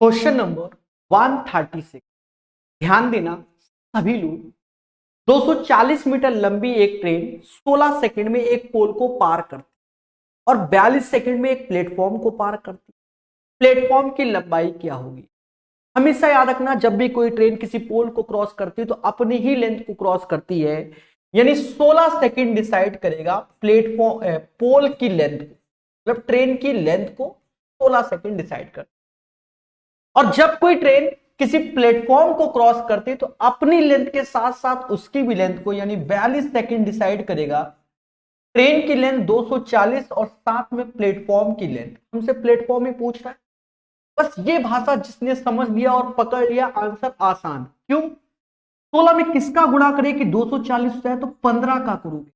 Question number 136। ध्यान देना सभी लोग। 240 मीटर लंबी एक ट्रेन 16 सेकंड में एक पोल को पार करती और 42 सेकंड में एक प्लेटफॉर्म को पार करती। प्लेटफॉर्म की लंबाई क्या होगी? हमेशा याद रखना, जब भी कोई ट्रेन किसी पोल को क्रॉस करती है तो अपनी ही लेंथ को क्रॉस करती है, यानी 16 सेकंड डिसाइड करेगा प्लेटफॉर्म पोल की लेंथ को, मतलब ट्रेन की लेंथ को 16 सेकंड डिसाइड कर। और जब कोई ट्रेन किसी प्लेटफॉर्म को क्रॉस करती है तो अपनी लेंथ के साथ साथ उसकी भी लेंथ को, यानी 42 सेकंड डिसाइड करेगा। ट्रेन की लेंथ 240 और साथ में प्लेटफॉर्म की लेंथ। हमसे प्लेटफॉर्म ही पूछ रहा है। बस ये भाषा जिसने समझ लिया और पकड़ लिया, आंसर आसान। क्यों? 16 में किसका गुणा करे कि 240 होता है तो 15 का करोगे,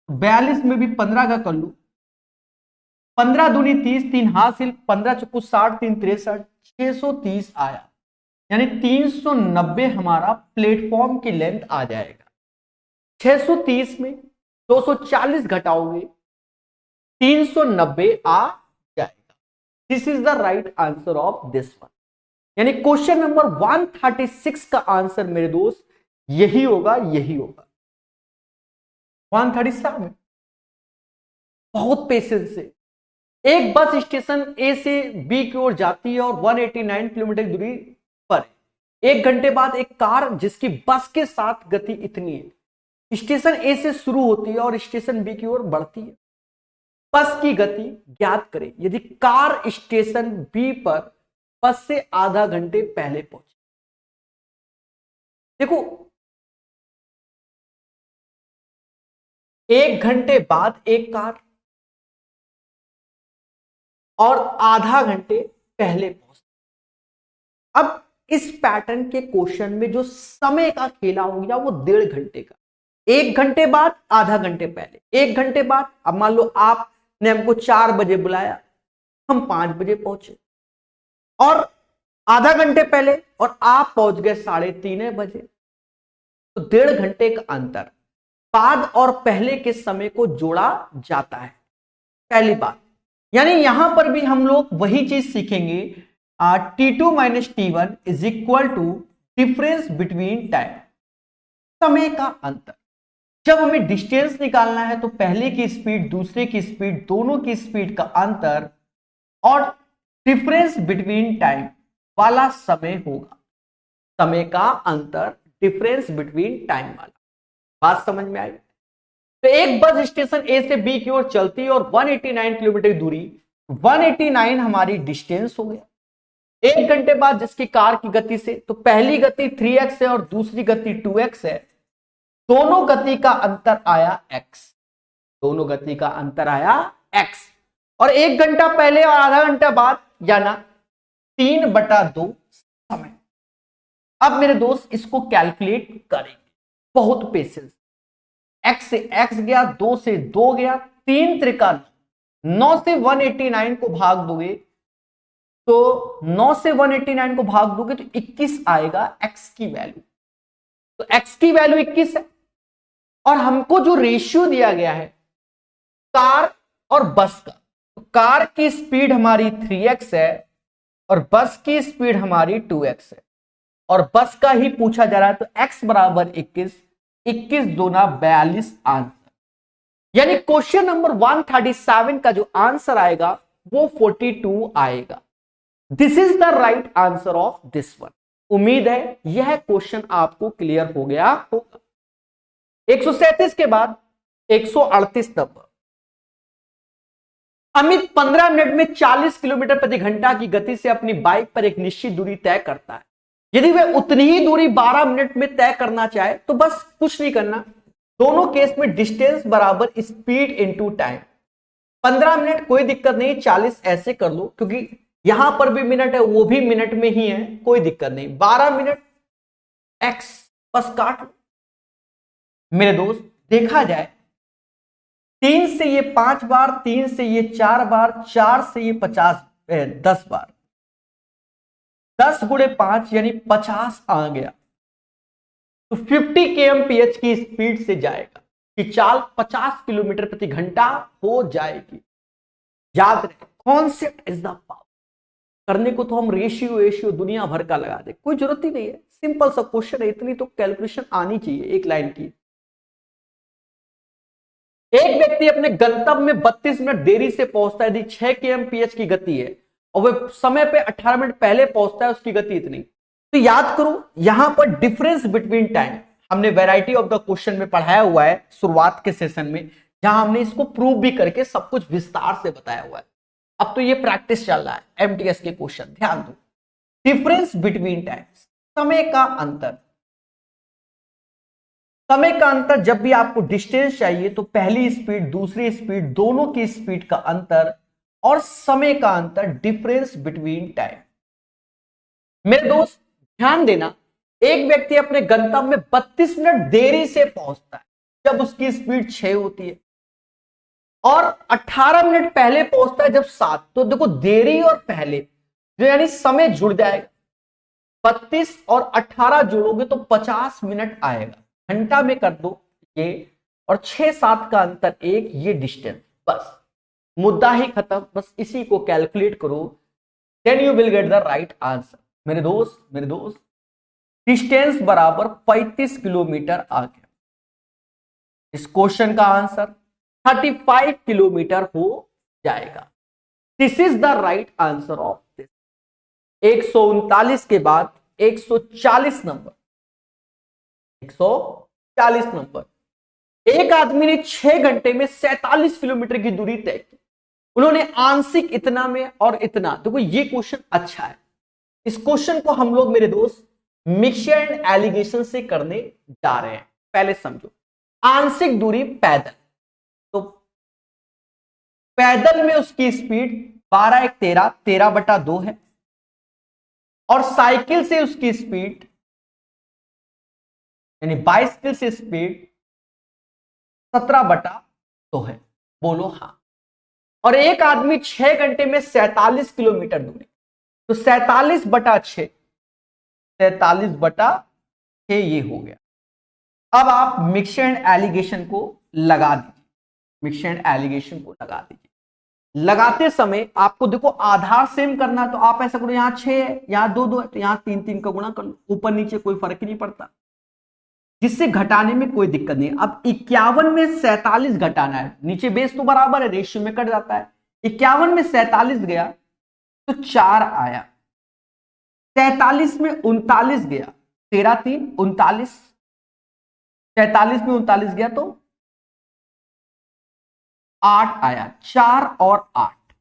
42 में भी 15 का कर लो। 15 दूनी 30, 3 हासिल, 15 चुकू 60, 3 63, 630 आया, यानी 390 हमारा प्लेटफॉर्म की लेंथ आ जाएगा। 630 में 240 घटाओगे 390 आ जाएगा। This is the right answer of this one. यानी क्वेश्चन नंबर 136 का आंसर मेरे दोस्त यही होगा, यही होगा। 137 बहुत पेशेंस से एक बस स्टेशन ए से बी की ओर जाती है और 189 किलोमीटर दूरी पर एक घंटे बाद एक कार जिसकी बस के साथ गति इतनी है, स्टेशन ए से शुरू होती है और स्टेशन बी की ओर बढ़ती है। बस की गति ज्ञात करें यदि कार स्टेशन बी पर बस से आधा घंटे पहले पहुंचे। देखो, एक घंटे बाद एक कार और आधा घंटे पहले पहुंचती। अब इस पैटर्न के क्वेश्चन में जो समय का खेला हो गया वो 1.5 घंटे का। 1 घंटे बाद आधा घंटे पहले, 1 घंटे बाद। अब मान लो आपने हमको 4 बजे बुलाया, हम 5 बजे पहुंचे, और आधा घंटे पहले और आप पहुंच गए 3:30 बजे, तो 1.5 घंटे का अंतर बाद और पहले के समय को जोड़ा जाता है, पहली बात। यानी यहां पर भी हम लोग वही चीज सीखेंगे, T2 minus T1 is equal to difference between time, समय का अंतर। जब हमें डिस्टेंस निकालना है तो पहले की स्पीड दूसरे की स्पीड, दोनों की स्पीड का अंतर और डिफरेंस बिटवीन टाइम वाला समय होगा। समय का अंतर, डिफरेंस बिटवीन टाइम वाला। बात समझ में आई? तो एक बस स्टेशन ए से बी की ओर चलती है और 189 किलोमीटर दूरी, 189 हमारी डिस्टेंस हो गया। 1 घंटे बाद जिसकी कार की गति से, तो पहली गति 3x है और दूसरी गति 2x है, दोनों गति का अंतर आया x, दोनों गति का अंतर आया x। और 1 घंटा पहले और आधा घंटा बाद, याना 3/2 समय। अब मेरे दोस्त इसको कैलकुलेट करेंगे, बहुत पेशेंस। x से x गया, 2 से 2 गया, 3 त्रिका 9 से 189 को भाग दोगे तो 9 से 189 को भाग दोगे तो 21 आएगा x की वैल्यू। तो x की वैल्यू 21 है और हमको जो रेशियो दिया गया है कार और बस का, तो कार की स्पीड हमारी 3x है और बस की स्पीड हमारी 2x है, और बस का ही पूछा जा रहा है। तो x बराबर 21, 21 दूना 42 आंसर। यानी क्वेश्चन नंबर 137 का जो आंसर आएगा वो 42 आएगा। This is the right answer of this one. उम्मीद है यह क्वेश्चन आपको क्लियर हो गया होगा। 137 के बाद 138 नंबर। अमित 15 मिनट में 40 किलोमीटर प्रति घंटा की गति से अपनी बाइक पर एक निश्चित दूरी तय करता है। यदि वह उतनी ही दूरी 12 मिनट में तय करना चाहे तो बस कुछ नहीं करना, दोनों केस में डिस्टेंस बराबर स्पीड इनटू टाइम। 15 मिनट कोई दिक्कत नहीं, 40 ऐसे कर लो क्योंकि यहां पर भी मिनट है, वो भी मिनट में ही है, कोई दिक्कत नहीं। 12 मिनट x बस काट लो। मेरे दोस्त देखा जाए 3 से ये 5 बार, 3 से ये 4 बार, 4 से ये 10 बार, 10 गुणे 5 यानी 50 आ गया। तो 50 kmph की स्पीड से जाएगा कि चाल 50 किलोमीटर प्रति घंटा हो जाएगी। याद रहे, कॉन्सेप्ट इज द पावर। करने को तो हम रेशियो वेशियो दुनिया भर का लगा दे, कोई जरूरत ही नहीं है, सिंपल सा क्वेश्चन है, इतनी तो कैलकुलेशन आनी चाहिए एक लाइन की। एक व्यक्ति अपने गंतव्य में 32 मिनट देरी से पहुंचता है, यदि 6 kmph की गति है और वह समय पे 18 मिनट पहले पहुंचता है, उसकी गति इतनी। तो याद करो यहां पर डिफरेंस बिटवीन टाइम हमने वैरायटी ऑफ द क्वेश्चन में पढ़ाया हुआ है शुरुआत के सेशन में, जहां हमने इसको प्रूव भी करके सब कुछ विस्तार से बताया हुआ है। अब तो ये प्रैक्टिस चल रहा है एमटीएस के क्वेश्चन, ध्यान दो। डिफरेंस बिटवीन टाइम, समय का अंतर। समय का अंतर, जब भी आपको डिस्टेंस चाहिए तो पहली स्पीड दूसरी स्पीड दोनों की स्पीड का अंतर और समय का अंतर, डिफरेंस बिटवीन टाइम। मेरे दोस्त ध्यान देना, एक व्यक्ति अपने गंतव्य में 32 मिनट देरी से पहुंचता है जब उसकी स्पीड 6 होती है, और 18 मिनट पहले पहुंचता है जब 7। तो देखो देरी और पहले जो यानी समय जुड़ जाएगा, 32 और 18 जोड़ोगे तो 50 मिनट आएगा, घंटा में कर दो ये, और 6-7 का अंतर 1, ये डिस्टेंस, बस मुद्दा ही खत्म। बस इसी को कैलकुलेट करो, then you will get the right answer. मेरे दोस्त डिस्टेंस बराबर 35 किलोमीटर आ गया। इस क्वेश्चन का आंसर 35 किलोमीटर हो जाएगा। This is the right answer of this. 139 के बाद 140 नंबर, 140 नंबर। एक आदमी ने 6 घंटे में 47 किलोमीटर की दूरी तय की, उन्होंने आंशिक इतना में और इतना। देखो ये क्वेश्चन अच्छा है, इस क्वेश्चन को हम लोग मेरे दोस्त मिक्सचर एंड एलिगेशन से करने जा रहे हैं। पहले समझो, आंशिक दूरी पैदल, तो पैदल में उसकी स्पीड 12 1 13, 13/2 है, और साइकिल से उसकी स्पीड यानी बाइसिकल से स्पीड 17/2 है। बोलो हाँ। और एक आदमी 6 घंटे में 47 किलोमीटर दूरी, तो 47/6, 47/6 ये हो गया। अब आप मिक्सचर एंड एलिगेशन को लगा दीजिए, मिक्सचर एंड एलिगेशन को लगा दीजिए। लगाते समय आपको देखो आधार सेम करना, तो आप ऐसा करो, यहां 6 है, यहां 2 2 है, तो यहां 3 3 का गुणा कर लो, ऊपर नीचे कोई फर्क ही नहीं पड़ता, जिससे घटाने में कोई दिक्कत नहीं। अब 51 में 47 घटाना है, नीचे बेस तो बराबर है, रेशियो में कट जाता है। 51 में 47 गया तो 4 आया, 43 में 39 गया, 13 3 39, 43 में 39 गया तो 8 आया, 4 और 8।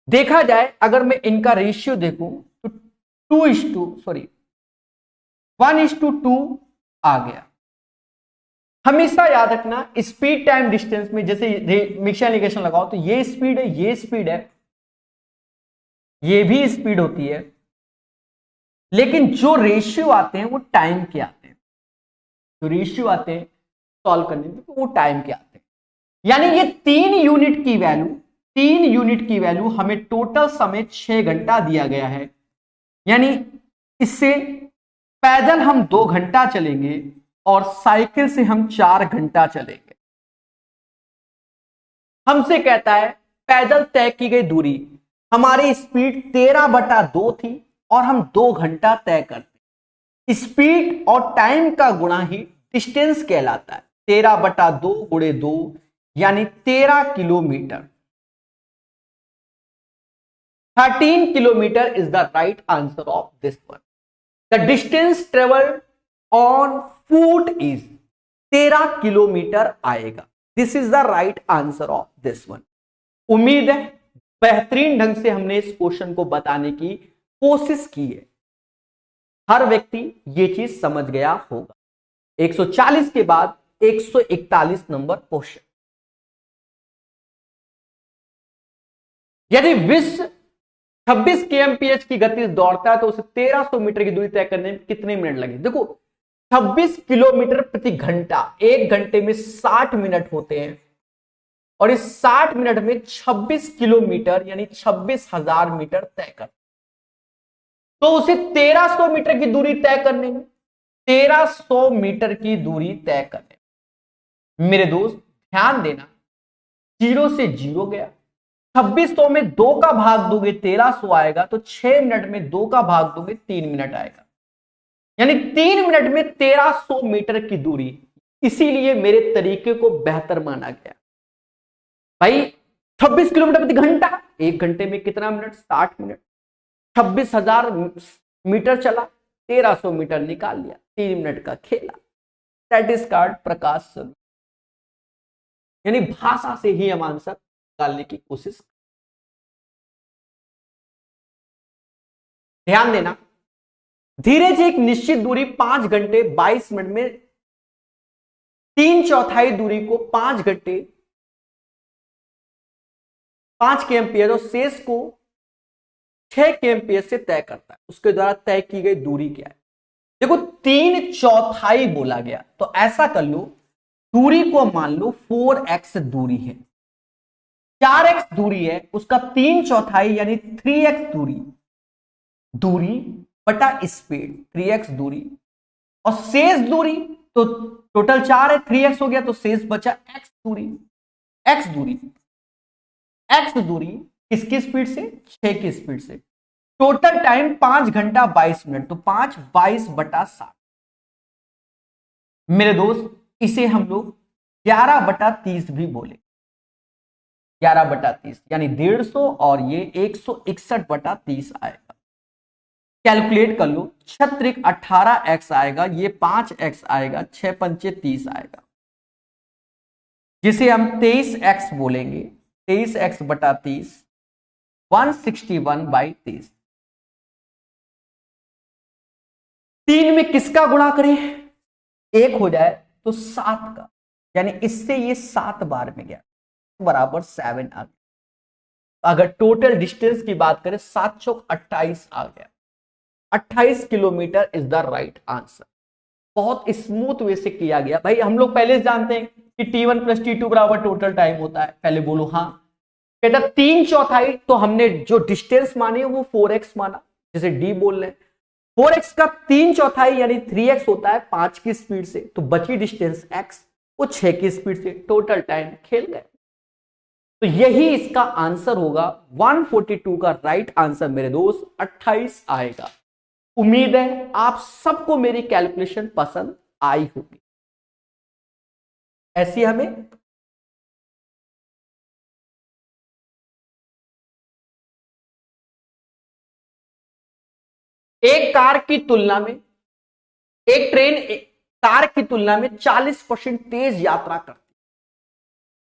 देखा जाए अगर मैं इनका रेशियो देखूं तो 1:2 आ गया। हमेशा याद रखना स्पीड टाइम डिस्टेंस में, जैसे मिक्सचर एलिगेशन लगाओ तो ये स्पीड है, ये स्पीड है, ये भी स्पीड होती है, लेकिन जो रेशियो आते हैं वो टाइम के आते हैं, जो रेशियो आते हैं सॉल्व करने में तो वो टाइम के आते हैं। यानी ये 3 यूनिट की वैल्यू हमें टोटल समय 6 घंटा दिया गया है, यानी इससे पैदल हम 2 घंटा चलेंगे और साइकिल से हम 4 घंटा चलेंगे। हमसे कहता है पैदल तय की गई दूरी, हमारी स्पीड 13/2 थी और हम 2 घंटा तय करते। स्पीड और टाइम का गुणा ही डिस्टेंस कहलाता है। 13/2 × 2 यानी 13 kilometre. 13 kilometre is the right answer of this one. The distance travelled on foot is 13 kilometre आएगा। This is the right answer of this one. उम्मीद है बेहतरीन ढंग से हमने इस क्वेश्चन को बताने की कोशिश की है, हर व्यक्ति ये चीज समझ गया होगा। 140 के बाद 141 नंबर क्वेश्चन। यदि विश्व 26 kmph की गति से दौड़ता है तो उसे 1300 मीटर की दूरी तय करने में कितने मिनट लगे। देखो 26 किलोमीटर प्रति घंटा, 1 घंटे में 60 मिनट होते हैं, और इस 60 मिनट में 26 किलोमीटर यानी 26,000 मीटर तय कर, तो उसे 1300 मीटर की दूरी तय करने में, 1300 मीटर की दूरी तय करने में। मेरे दोस्त ध्यान देना, 0 से 0 गया, 2600 में 2 का भाग दोगे 1300 आएगा, तो 6 मिनट में 2 का भाग दोगे 3 मिनट आएगा, यानी 3 मिनट में 1300 मीटर की दूरी। इसीलिए मेरे तरीके को बेहतर माना गया। भाई 26 किलोमीटर प्रति घंटा, 1 घंटे में कितना मिनट, 60 मिनट। 26,000 मीटर चला, 1300 मीटर निकाल लिया, 3 मिनट का खेला। That is called Prakash sir, यानी भाषा से ही हम आंसर निकालने की कोशिश। ध्यान देना, धीरज एक निश्चित दूरी 5 घंटे 22 मिनट में 3/4 दूरी को 5 घंटे 5 kmph और शेष को 6 kmph से तय करता है। उसके द्वारा तय की गई दूरी क्या है? देखो 3/4 बोला गया, तो ऐसा कर लो, दूरी को मान लो 4x दूरी है, 4x दूरी है, उसका 3/4 यानी 3x दूरी बटा स्पीड, 3x दूरी, और शेष दूरी तो टोटल 4 है, 3x हो गया, तो शेष बचा x दूरी। x दूरी किसकी स्पीड से? 6 की स्पीड से। टोटल टाइम 5 घंटा 22 मिनट, तो 5 22 बटा 7। मेरे दोस्त, इसे हम लोग 11 बटा 30 भी बोले, 11 बटा 30 यानी 150, और ये 161 बटा 30 आएगा। कैलकुलेट कर लो, 6 18x आएगा, ये 5x आएगा, 6 पंचे 30 आएगा, जिसे हम 23x बोलेंगे। 23x बटा 30 161/30। 3 में किसका गुणा करें? 1 हो जाए तो 7 का, यानी इससे ये 7 बार में गया, बराबर 7 आ गया। अगर टोटल डिस्टेंस की बात करें, 7 चौक 28 आ गया। 28 kilometre is the right answer. बहुत स्मूथ वे से किया गया। भाई हम लोग पहले से जानते हैं कि T1 + T2 बराबर टोटल टाइम होता है। पहले बोलो हाँ। कहता 3/4, तो हमने जो डिस्टेंस मानी वो 4x माना, जैसे D बोल रहे हैं। 4x का 3/4 यानी 3x होता है 5 की स्पीड से, तो बची डिस्टेंस x, वो 6 की स्पीड से। टोटल टाइम खेल गए। तो यही इसका आंसर होगा। 142 का राइट आंसर मेरे दोस्त 28 आएगा। उम्मीद है आप सबको मेरी कैलकुलेशन पसंद आई होगी। ऐसी हमें एक ट्रेन कार की तुलना में 40% तेज यात्रा करती है।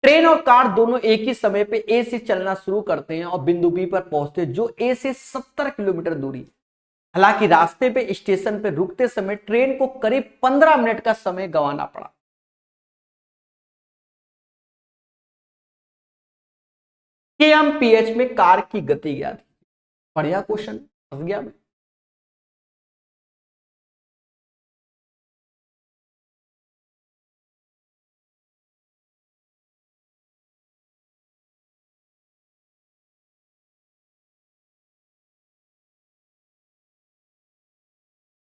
ट्रेन और कार दोनों एक ही समय पे ए से चलना शुरू करते हैं और बिंदु बी पर पहुंचते हैं, जो ए से 70 किलोमीटर दूरी। हालांकि रास्ते पे स्टेशन पे रुकते समय ट्रेन को करीब 15 मिनट का समय गंवाना पड़ा। kmph में कार की गति क्या थी? बढ़िया क्वेश्चन, फंस गया मैं।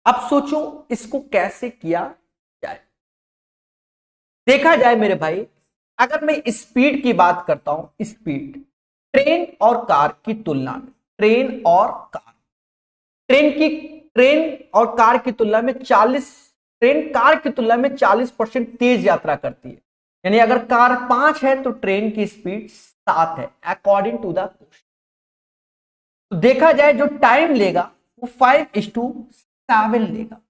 अब सोचो इसको कैसे किया जाए। देखा जाए मेरे भाई, अगर मैं स्पीड की बात करता हूं, स्पीड ट्रेन और कार की तुलना में, ट्रेन और कार की तुलना में 40, ट्रेन कार की तुलना में 40% तेज यात्रा करती है। यानी अगर कार 5 है तो ट्रेन की स्पीड 7 है, अकॉर्डिंग टू द क्वेश्चन। तो देखा जाए जो टाइम लेगा वो 5:7 लेगा,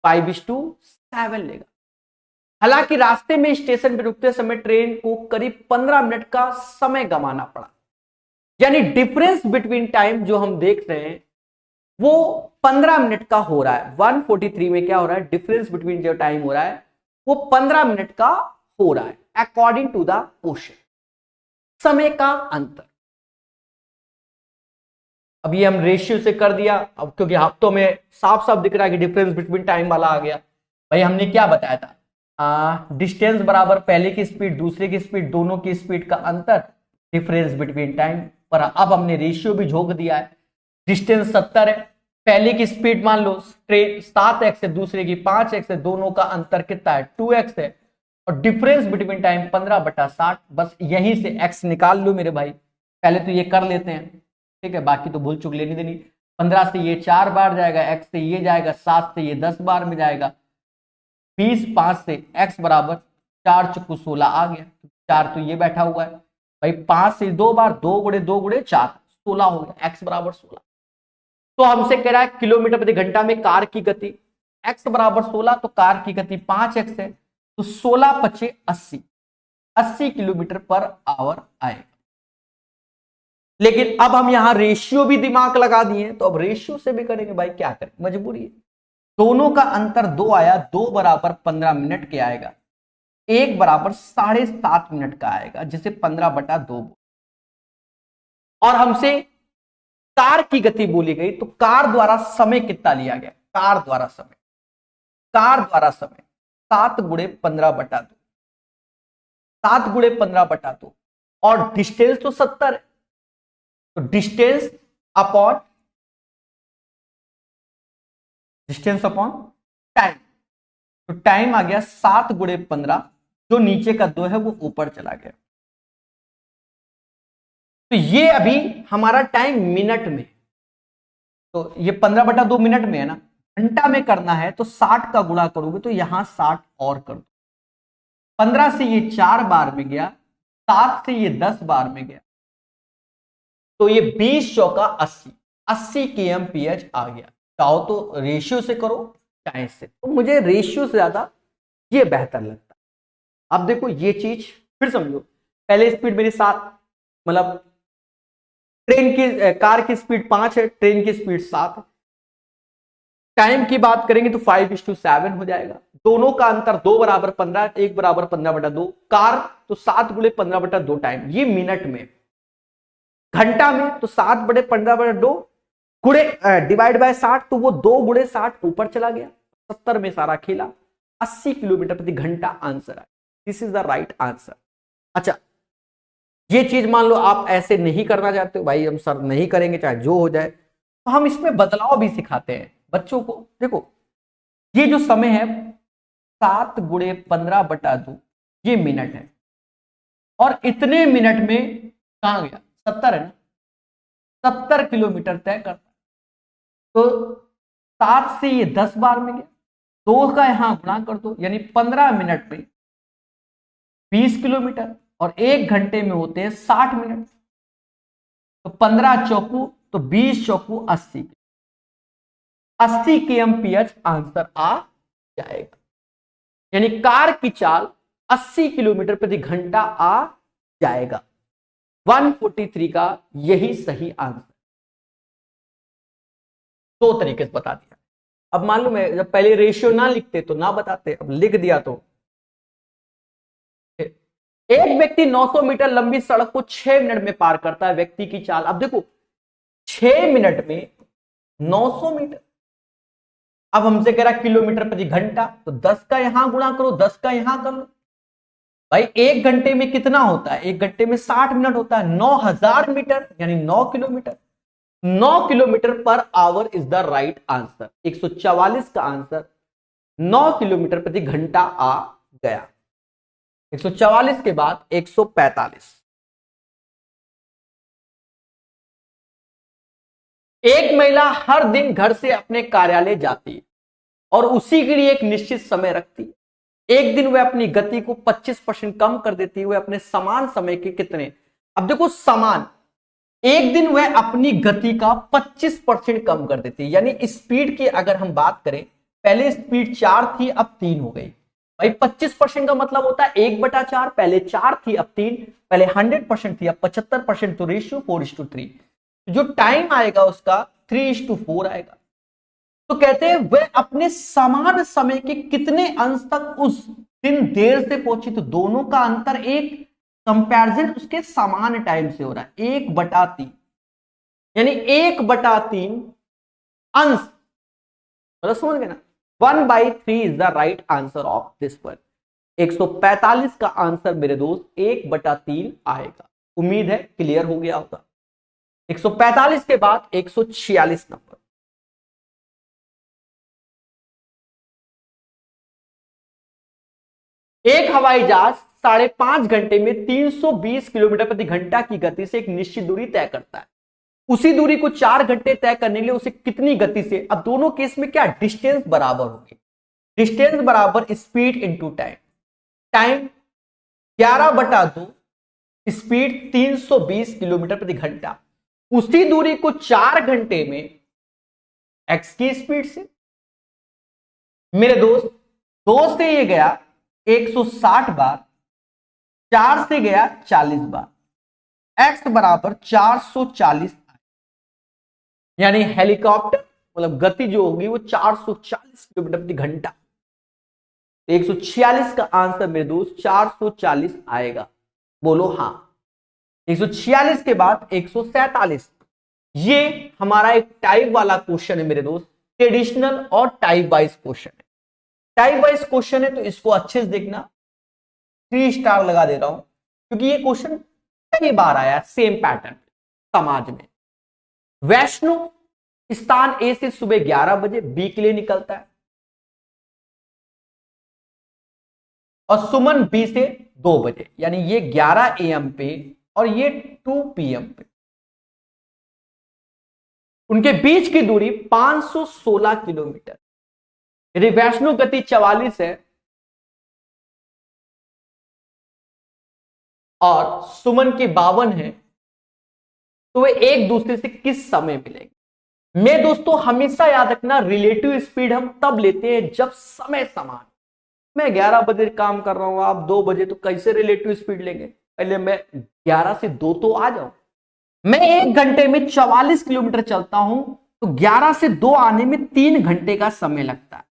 5:7 लेगा। हालांकि रास्ते में स्टेशन पर रुकते समय ट्रेन को करीब 15 मिनट का समय गंवाना पड़ा। यानी डिफरेंस बिटवीन टाइम जो हम देख रहे हैं वो 15 मिनट का हो रहा है। 143 में क्या हो रहा है? डिफरेंस बिटवीन जो टाइम हो रहा है वो 15 मिनट का हो रहा है, अकॉर्डिंग टू द क्वेश्चन। समय का अंतर, अब ये हम रेशियो से कर दिया, अब क्योंकि हफ्तों में साफ साफ दिख रहा है कि डिफरेंस बिटवीन टाइम वाला आ गया। भाई हमने क्या बताया था? डिस्टेंस बराबर पहले की स्पीड दूसरे की स्पीड, दोनों की स्पीड का अंतर, डिफरेंस बिटवीन टाइम। पर अब हमने रेशियो भी झोंक दिया है। डिस्टेंस 70 है, पहले की स्पीड मान लो ट्रेन 7x है, दूसरे की 5x है, दोनों का अंतर कितना है? 2x है। और डिफरेंस बिटवीन टाइम 15/60, बस यहीं से x निकाल लो मेरे भाई। पहले तो ये कर लेते हैं, ठीक है, बाकी तो भूल चुक लेनी देनी। 15 से ये 4 बार जाएगा, x से ये जाएगा, 7 से ये 10 बार में जाएगा, 20, 5 से x बराबर 4 चुकू 16 आ गया, 4 तो ये बैठा हुआ है भाई, 5 से 2 बार, 2 गुणे 2 गुणे 4, 16 हो गया, x बराबर 16। तो हमसे कह रहा है किलोमीटर प्रति घंटा में कार की गति, x बराबर 16, तो कार की गति 5x है, तो 16 पचे 80, 80 किलोमीटर पर आवर आएगा। लेकिन अब हम यहां रेशियो भी दिमाग लगा दिए, तो अब रेशियो से भी करेंगे भाई, क्या करें, मजबूरी है। दोनों का अंतर 2 आया, 2 बराबर 15 मिनट के आएगा, 1 बराबर 7.5 मिनट का आएगा, जिसे 15/2। और हमसे कार की गति बोली गई, तो कार द्वारा समय कितना लिया गया, कार द्वारा समय 7 गुणे 15/2, 7 गुणे 15/2, और डिस्टेंस तो 70 है, तो डिस्टेंस अपॉन टाइम, तो टाइम आ गया 7 गुणे 15, जो नीचे का 2 है वो ऊपर चला गया। तो ये अभी हमारा टाइम मिनट में, तो ये 15/2 मिनट में है ना, घंटा में करना है तो 60 का गुणा करोगे तो यहां 60 और कर दो, 15 से ये 4 बार में गया, 7 से ये 10 बार में गया, तो ये 20 चौका 80, 80 kmph आ गया। चाहो तो रेशियो से करो चाहे से, तो मुझे रेशियो से ज्यादा ये बेहतर लगता है। अब देखो ये चीज फिर समझो, पहले स्पीड मेरी 7, मतलब ट्रेन की कार की स्पीड 5 है, ट्रेन की स्पीड 7 है। टाइम की बात करेंगे तो 5:7 हो जाएगा, दोनों का अंतर 2 बराबर 15, 1 बराबर 15/2, कार तो 7 गुणे 15/2 टाइम, ये मिनट में। घंटा में तो 7 बटे 15/2 गुणे डिवाइड बाय 60, तो वो 2 गुणे 60 ऊपर चला गया, 70 में सारा खेला, 80 किलोमीटर प्रति घंटा आंसर है। This is the right answer. अच्छा, ये चीज मान लो आप ऐसे नहीं करना चाहते हो, भाई हम सर नहीं करेंगे चाहे जो हो जाए, तो हम इसमें बदलाव भी सिखाते हैं बच्चों को। देखो ये जो समय है 7 गुणे 15/2, ये मिनट है, और इतने मिनट में कहां गया, 70 है ना, 70 किलोमीटर तय करता है। तो 7 से ये 10 बार में गया, 2 का यहां गुणा कर दो, यानी 15 मिनट में 20 किलोमीटर, और 1 घंटे में होते हैं 60 मिनट, तो 15 चौकू तो 20 चौकू 80, 80 kmph आंसर आ जाएगा। यानी कार की चाल 80 किलोमीटर प्रति घंटा आ जाएगा। 143 का यही सही आंसर। 2 तरीके से बता दिया। अब मान लो मैं जब पहले रेशियो ना लिखते तो ना बताते, अब लिख दिया तो एक व्यक्ति 900 मीटर लंबी सड़क को 6 मिनट में पार करता है, व्यक्ति की चाल। अब देखो 6 मिनट में 900 मीटर, अब हमसे कह रहा किलोमीटर प्रति घंटा, तो 10 का यहां गुणा करो, 10 का यहां कर लो। भाई 1 घंटे में कितना होता है, 1 घंटे में 60 मिनट होता है, 9000 मीटर यानी 9 kilometre. 9 kilometre per hour is the right answer. 144 का आंसर 9 किलोमीटर प्रति घंटा आ गया। 144 के बाद 145। एक महिला हर दिन घर से अपने कार्यालय जाती है और उसी के लिए एक निश्चित समय रखती है। एक दिन वह अपनी गति को 25% कम कर देती है, वह अपने समान समय के कितने, अब देखो समान, एक दिन वह अपनी गति का 25% कम कर देती है, यानी स्पीड की अगर हम बात करें, पहले स्पीड 4 थी अब 3 हो गई। भाई 25% का मतलब होता है 1/4, पहले 4 थी अब 3, पहले 100% थी अब 75%, तो रेशियो 4:3। जो टाइम आएगा उसका 3:4 आएगा। तो कहते हैं वह अपने समान समय के कितने अंश तक उस दिन देर से पहुंची, तो दोनों का अंतर एक कंपैरिजन उसके समान टाइम से हो रहा है, 1/3, यानी 1/3 अंश, मतलब समझ गए ना, 1/3 is the right answer of this one. 145 का आंसर मेरे दोस्त 1/3 आएगा। उम्मीद है क्लियर हो गया होगा। 145 के बाद 146 नंबर। एक हवाई जहाज 5.5 घंटे में 320 किलोमीटर प्रति घंटा की गति से एक निश्चित दूरी तय करता है। उसी दूरी को 4 घंटे तय करने के लिए उसे कितनी गति से, अब दोनों केस में क्या डिस्टेंस बराबर होगी, डिस्टेंस बराबर speed into time, time 11/2, speed 320 kilometre प्रति घंटा। उसी दूरी को 4 घंटे में एक्स की स्पीड से, मेरे दोस्त 2 से ये गया 160 बार, 4 से गया 40 बार, एक्स बराबर 440, यानी हेलीकॉप्टर मतलब गति जो होगी वो 440 किलोमीटर प्रति घंटा। 146 का आंसर मेरे दोस्त 440 आएगा, बोलो हां। 146 के बाद 147, ये हमारा एक टाइप वाला क्वेश्चन है मेरे दोस्त, ट्रेडिशनल और टाइप वाइज क्वेश्चन है। टाइप वाइज क्वेश्चन है तो इसको अच्छे से देखना, 3 स्टार लगा दे रहा हूं क्योंकि ये क्वेश्चन कई बार आया सेम पैटर्न समाज में। वैष्णो स्थान ए से सुबह 11 बजे बी के लिए निकलता है और सुमन बी से 2 बजे, यानी ये 11 AM पे और ये 2 PM पे, उनके बीच की दूरी 516 किलोमीटर। यदि वैष्णो गति 44 है और सुमन की 52 है तो वे एक दूसरे से किस समय मिलेंगे। मैं दोस्तों हमेशा याद रखना, रिलेटिव स्पीड हम तब लेते हैं जब समय समान। मैं 11 बजे काम कर रहा हूं, आप 2 बजे, तो कैसे रिलेटिव स्पीड लेंगे, पहले मैं 11 से 2 तो आ जाऊं। मैं 1 घंटे में 44 किलोमीटर चलता हूं तो 11 से 2 आने में 3 घंटे का समय लगता है।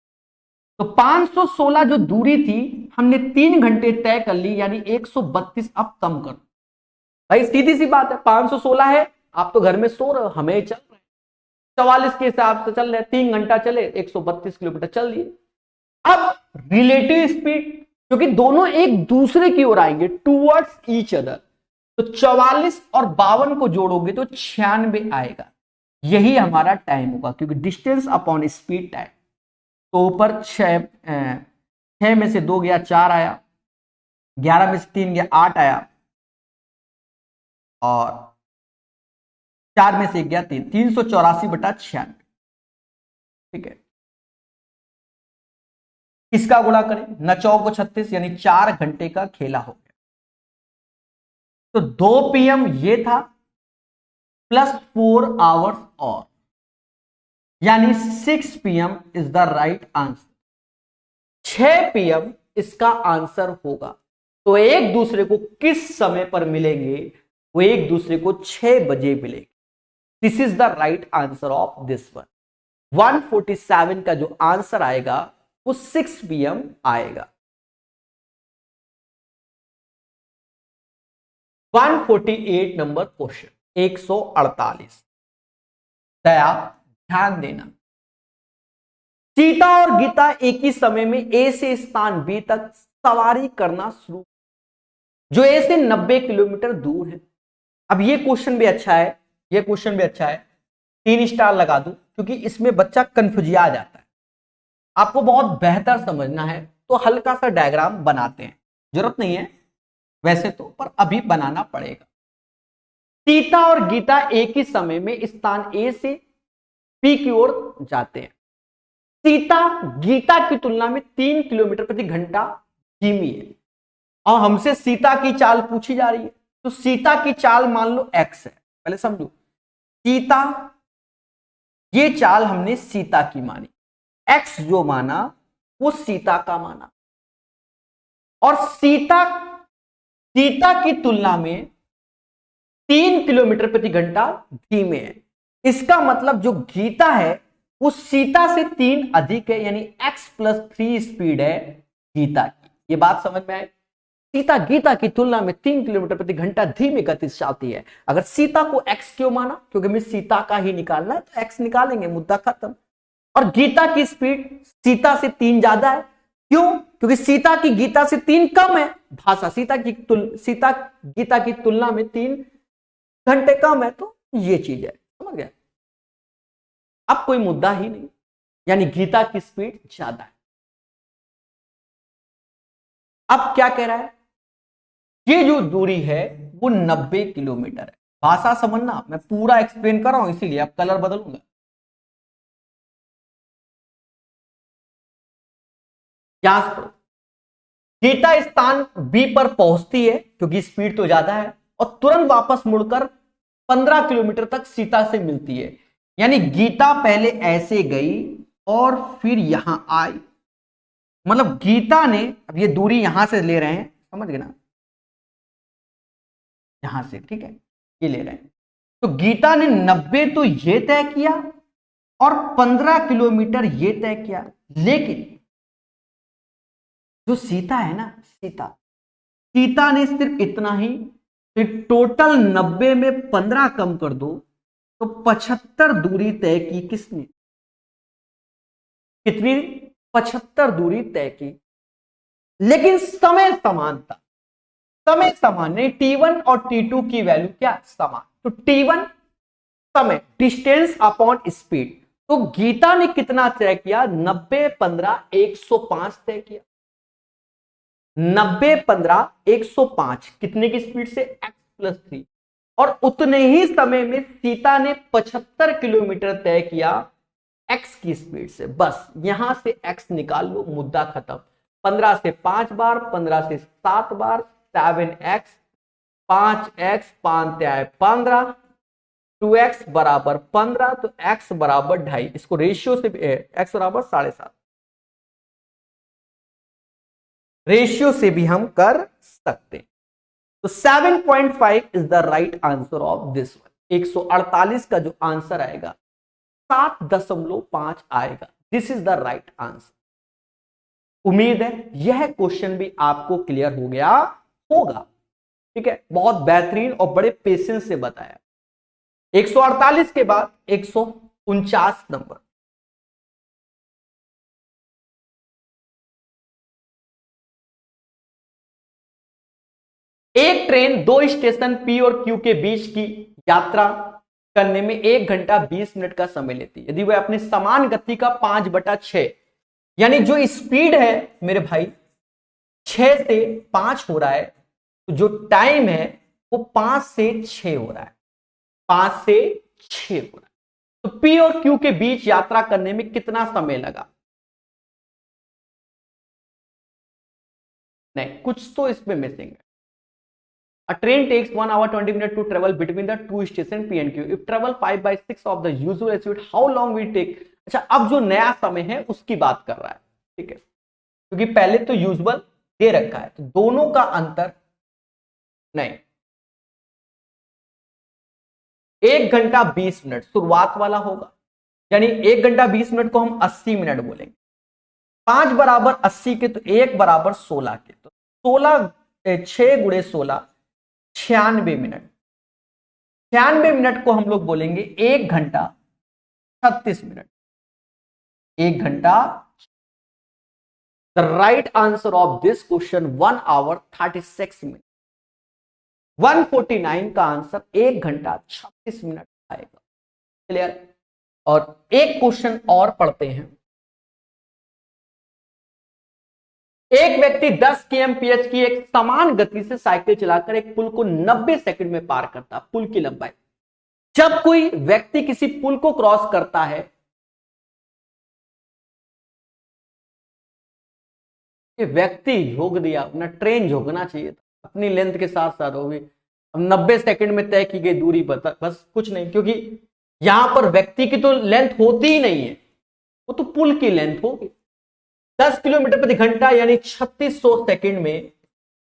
तो 516 जो दूरी थी हमने 3 घंटे तय कर ली, यानी 132 अब कम कर। भाई सीधी सी बात है, 516 है, आप तो घर में सो रहे हो, हमें चल रहे 44 के हिसाब से चल रहे, 3 घंटा चले 132 किलोमीटर चल लिए। अब रिलेटिव स्पीड, क्योंकि दोनों एक दूसरे की ओर आएंगे, टूवर्ड्स ईच अदर, तो 44 और 52 को जोड़ोगे तो 96 आएगा। यही हमारा टाइम होगा, क्योंकि डिस्टेंस अपॉन स्पीड टाइम। तो ऊपर 6 में से 2 गया 4 आया, 11 में से 3 गया 8 आया और 4 में से 1 गया 3, 384/96। ठीक है, इसका गुणा करें, 9 को 36, यानी 4 घंटे का खेला हो गया। तो 2 PM ये था प्लस 4 आवर्स और, यानी 6 PM is the right answer. 6 PM इसका आंसर होगा। तो एक दूसरे को किस समय पर मिलेंगे, वो एक दूसरे को 6 बजे मिलेंगे। This is the right answer of this one. 147 का जो आंसर आएगा वो 6 PM आएगा। 148 नंबर क्वेश्चन, 148। दया ध्यान देना, सीता और गीता एक ही समय में ए से स्थान बी तक सवारी करना शुरू, जो ए से 90 किलोमीटर दूर है। अब ये क्वेश्चन भी अच्छा है, ये क्वेश्चन भी अच्छा है, 3 स्टार लगा दूं क्योंकि इसमें बच्चा कंफ्यूजिया जाता है। आपको बहुत बेहतर समझना है तो हल्का सा डायग्राम बनाते हैं, जरूरत नहीं है वैसे तो, पर अभी बनाना पड़ेगा। सीता और गीता एक ही समय में स्थान ए से बी की ओर जाते हैं। सीता गीता की तुलना में 3 किलोमीटर प्रति घंटा धीमी है और हमसे सीता की चाल पूछी जा रही है, तो सीता की चाल मान लो x है। पहले समझो, सीता, ये चाल हमने सीता की मानी, x जो माना वो सीता का माना, और सीता की तुलना में 3 किलोमीटर प्रति घंटा धीमे है। इसका मतलब जो गीता है वो सीता से 3 अधिक है, यानी x+3 स्पीड है गीता की। ये बात समझ में आए, सीता गीता की तुलना में 3 किलोमीटर प्रति घंटा धीमी गति से चलती है। अगर सीता को x क्यों माना, क्योंकि हमें सीता का ही निकालना है तो x निकालेंगे, मुद्दा खत्म। और गीता की स्पीड सीता से 3 ज्यादा है, क्यों, क्योंकि सीता की गीता से 3 कम है भाषा, सीता गीता की तुलना में 3 घंटे कम है, तो ये चीज है, समझ गया। अब कोई मुद्दा ही नहीं, यानी गीता की स्पीड ज्यादा है। अब क्या कह रहा है, ये जो दूरी है वो 90 किलोमीटर है। भाषा समझना, मैं पूरा एक्सप्लेन कर रहा हूं इसीलिए अब कलर बदलूंगा। यहां से पढ़ो, गीता स्थान बी पर पहुंचती है क्योंकि स्पीड तो ज्यादा है, और तुरंत वापस मुड़कर 15 किलोमीटर तक सीता से मिलती है। यानी गीता पहले ऐसे गई और फिर यहां आई, मतलब गीता ने, अब ये दूरी यहां से ले रहे हैं, समझ गए ना, यहां से, ठीक है, ये ले रहे हैं, तो गीता ने 90 तो ये तय किया और 15 किलोमीटर ये तय किया। लेकिन जो सीता है ना, सीता सीता ने सिर्फ इतना ही, तो टोटल 90 में 15 कम कर दो तो 75 दूरी तय की किसने, कितनी, 75 दूरी तय की। लेकिन समय समान था, समय समान नहीं, T1 और T2 की वैल्यू क्या, समान। तो T1 समय, डिस्टेंस अपॉन स्पीड, तो गीता ने कितना तय किया, 90 15 105 तय किया। 90 15 105 कितने की स्पीड से, x+3, और उतने ही समय में सीता ने 75 किलोमीटर तय किया x की स्पीड से। बस यहां से x निकाल लो, मुद्दा खत्म। 15 से 5 बार, 15 से 7 बार, 7x, 5x, 5 15, 2x बराबर 15, तो x बराबर 2.5, इसको रेशियो से x बराबर 7.5, रेशियो से भी हम कर सकते। तो 7.5 is the right answer of this one. 148 का जो आंसर आएगा 7.5 आएगा। This is the right answer. उम्मीद है यह क्वेश्चन भी आपको क्लियर हो गया होगा, ठीक है, बहुत बेहतरीन और बड़े पेशेंस से बताया। 148 के बाद 149 नंबर, एक ट्रेन दो स्टेशन P और Q के बीच की यात्रा करने में 1 घंटा 20 मिनट का समय लेती है। यदि वह अपनी समान गति का 5/6, यानी जो स्पीड है मेरे भाई 6 से 5 हो रहा है, तो जो टाइम है वो 5 से 6 हो रहा है, 5 से 6 हो रहा है। तो P और Q के बीच यात्रा करने में कितना समय लगा, नहीं कुछ तो इसमें मिसिंग है। A train takes 1 hour 20 minutes to travel between the two stations P and Q. If travel 5/6 of the usual speed, how long will it take? अच्छा, अब जो नया समय है उसकी बात कर रहा है, ठीक है, क्योंकि पहले तो यूजुअल दे रखा है, तो दोनों का अंतर नहीं, 1 घंटा 20 मिनट शुरुआत वाला होगा, यानी 1 घंटा 20 मिनट को हम 80 मिनट बोलेंगे। 5 बराबर 80 के, तो 1 बराबर 16 के, तो 16 6 गुणे 16 96 मिनट। 96 मिनट को हम लोग बोलेंगे 1 घंटा 36 मिनट, 1 घंटा। The right answer of this question 1 hour 36 minute. 149 का आंसर 1 घंटा 36 मिनट आएगा। क्लियर। और एक क्वेश्चन और पढ़ते हैं। एक व्यक्ति 10 kmph की एक समान गति से साइकिल चलाकर एक पुल को 90 सेकंड में पार करता। पुल की लंबाई, जब कोई व्यक्ति किसी पुल को क्रॉस करता है, ये व्यक्ति झोंक दिया, अपना ट्रेन झोंकना चाहिए था, अपनी लेंथ के साथ साथ होगी। अब 90 सेकंड में तय की गई दूरी बता, बस कुछ नहीं, क्योंकि यहां पर व्यक्ति की तो लेंथ होती ही नहीं है, वो तो पुल की लेंथ होगी। 10 किलोमीटर प्रति घंटा यानी 3600 सेकंड में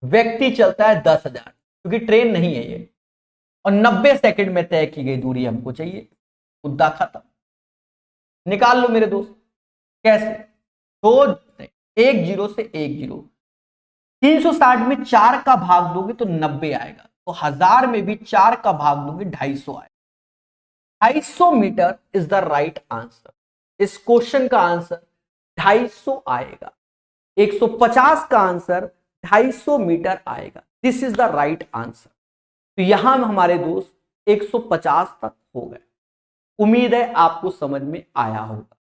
व्यक्ति चलता है 10,000, क्योंकि ट्रेन नहीं है ये, और 90 सेकंड में तय की गई दूरी हमको चाहिए। मुद्दा खत्म। निकाल लो मेरे दोस्त, कैसे, दो 10 से 10, 360 में 4 का भाग दोगे तो 90 आएगा, तो 1000 में भी 4 का भाग दोगे 250 आएगा। 250 meter is the right answer. इस क्वेश्चन का आंसर 250 आएगा। 150 का आंसर 250 मीटर आएगा। This is the right answer. तो यहां हमारे दोस्त 150 तक हो गए। उम्मीद है आपको समझ में आया होगा।